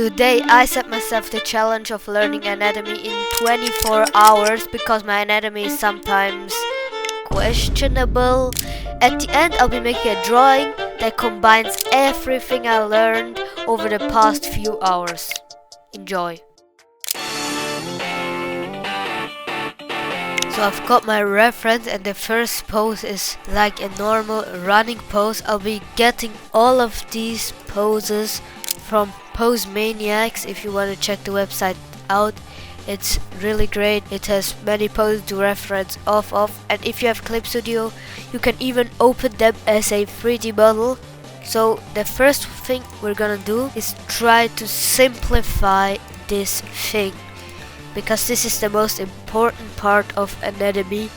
Today I set myself the challenge of learning anatomy in 24 hours because my anatomy is sometimes questionable. At the end I'll be making a drawing that combines everything I learned over the past few hours. Enjoy. So I've got my reference and the first pose is like a normal running pose. I'll be getting all of these poses from Pose Maniacs. If you want to check the website out, it's really great. It has many poses to reference off of, and if you have Clip Studio you can even open them as a 3D model. So the first thing we're gonna do is try to simplify this thing, because this is the most important part of anatomy.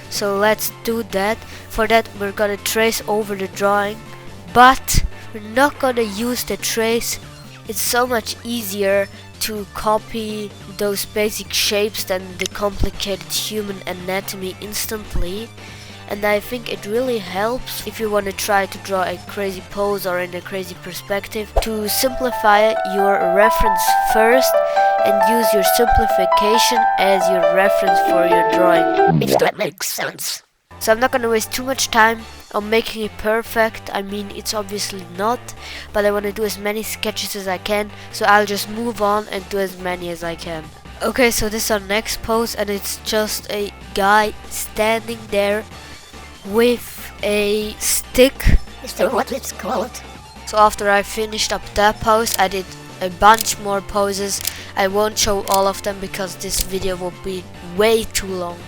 So let's do that. For that we're gonna trace over the drawing, but we're not gonna use the trace. It's so much easier to copy those basic shapes than the complicated human anatomy instantly. And I think it really helps if you want to try to draw a crazy pose or in a crazy perspective to simplify your reference first and use your simplification as your reference for your drawing, if that makes sense. So I'm not gonna waste too much time on making it perfect. I mean, it's obviously not, but I want to do as many sketches as I can, so I'll just move on and do as many as I can. Okay, so this is our next pose, and it's just a guy standing there with a stick. Is that what it's called? So after I finished up that pose, I did a bunch more poses. I won't show all of them because this video will be way too long.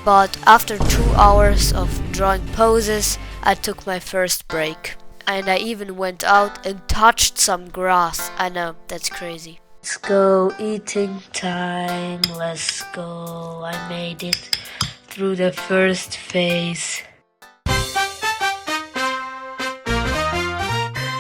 But after 2 hours of drawing poses, I took my first break. And I even went out and touched some grass. I know, that's crazy. Let's go, eating time, let's go. I made it through the first phase.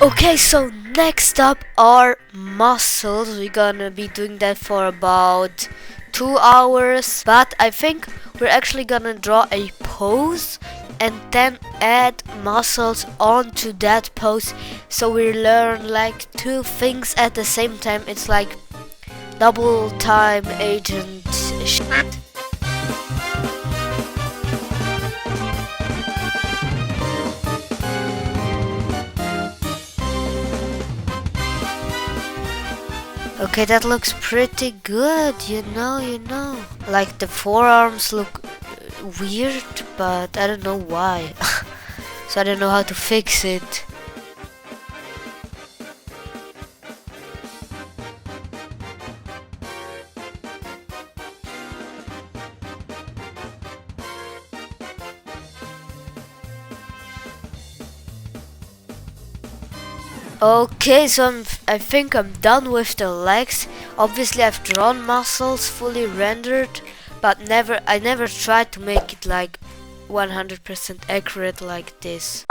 Okay, so next up are muscles. We're gonna be doing that for about 2 hours, but I think we're actually gonna draw a pose and then add muscles onto that pose, so we learn like two things at the same time. It's like double time agent shit. Okay, that looks pretty good, you know. Like the forearms look weird, but I don't know why. So I don't know how to fix it. Okay, so I think I'm done with the legs. Obviously I've drawn muscles fully rendered, but I never tried to make it like 100% accurate like this.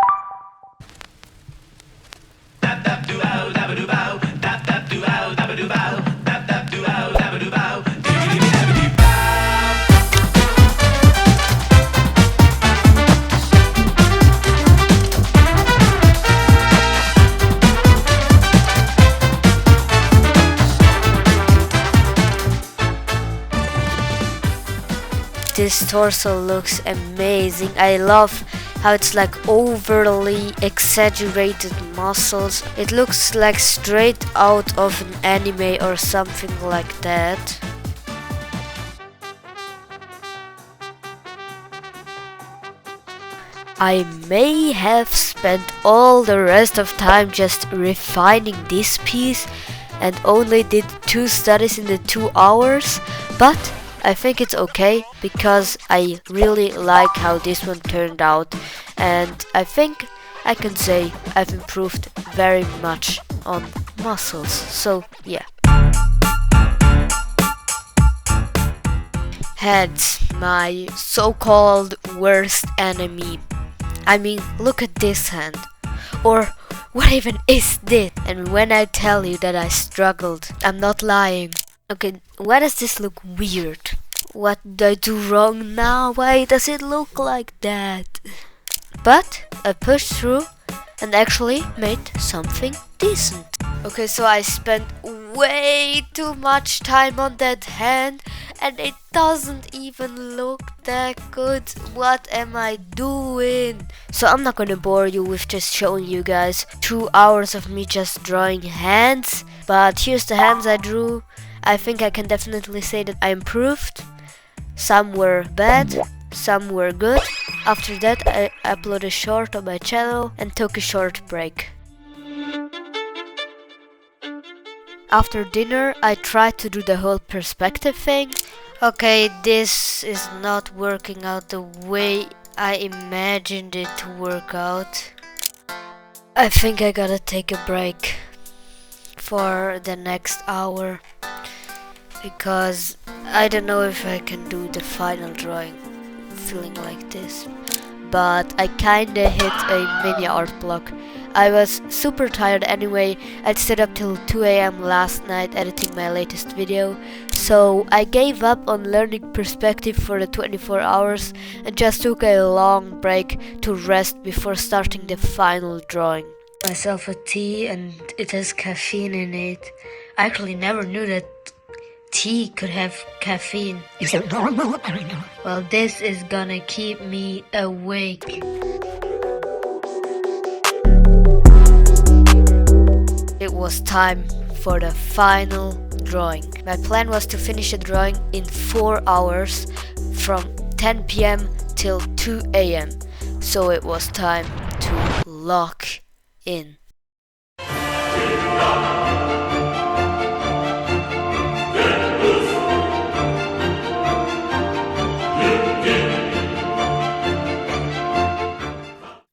This torso looks amazing. I love how it's like overly exaggerated muscles. It looks like straight out of an anime or something like that. I may have spent all the rest of time just refining this piece and only did 2 studies in the 2 hours, but I think it's okay because I really like how this one turned out, and I think I can say I've improved very much on muscles, so yeah. Hands, my so-called worst enemy. I mean, look at this hand. Or what even is this? And when I tell you that I struggled, I'm not lying. Okay, why does this look weird? What did I do wrong now? Why does it look like that? But I pushed through and actually made something decent. Okay, so I spent way too much time on that hand and it doesn't even look that good. What am I doing? So I'm not gonna bore you with just showing you guys 2 hours of me just drawing hands, but here's the hands I drew. I think I can definitely say that I improved. Some were bad, some were good. After that I uploaded a short on my channel and took a short break. After dinner I tried to do the whole perspective thing. Okay, this is not working out the way I imagined it to work out. I think I gotta take a break for the next hour, because I don't know if I can do the final drawing feeling like this. But I kinda hit a mini art block. I was super tired anyway. I'd stayed up till 2 AM last night editing my latest video, so I gave up on learning perspective for the 24 hours and just took a long break to rest before starting the final drawing. Myself a tea and it has caffeine in it. I actually never knew that tea could have caffeine. Is it normal? I don't know. Well, this is gonna keep me awake. It was time for the final drawing. My plan was to finish the drawing in 4 hours from 10 PM till 2 AM. So it was time to lock in.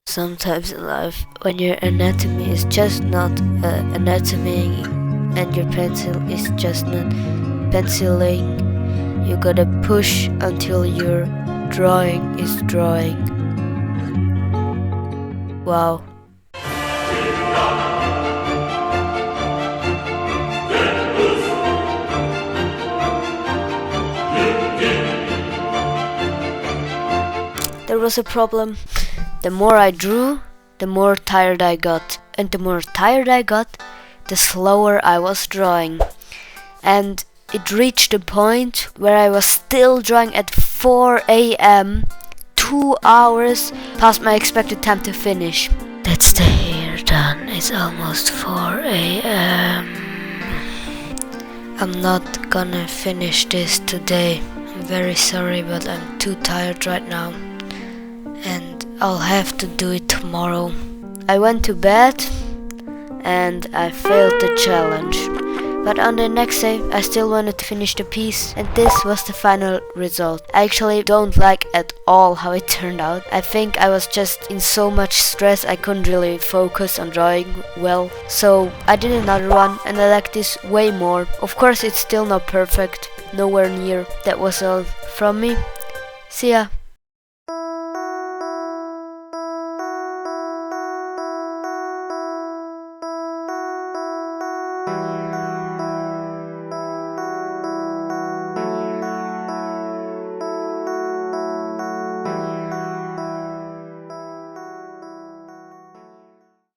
Sometimes in life, when your anatomy is just not anatomy and your pencil is just not penciling, you gotta push until your drawing is drawing. Wow. There was a problem. The more I drew, the more tired I got. And the more tired I got, the slower I was drawing. And it reached a point where I was still drawing at 4 AM, 2 hours past my expected time to finish. That's the hair done. It's almost 4 AM. I'm not gonna finish this today. I'm very sorry, but I'm too tired right now. And I'll have to do it tomorrow. I went to bed and I failed the challenge. But on the next day I still wanted to finish the piece, and this was the final result. I actually don't like at all how it turned out. I think I was just in so much stress I couldn't really focus on drawing well. So I did another one and I like this way more. Of course it's still not perfect, nowhere near. That was all from me. See ya.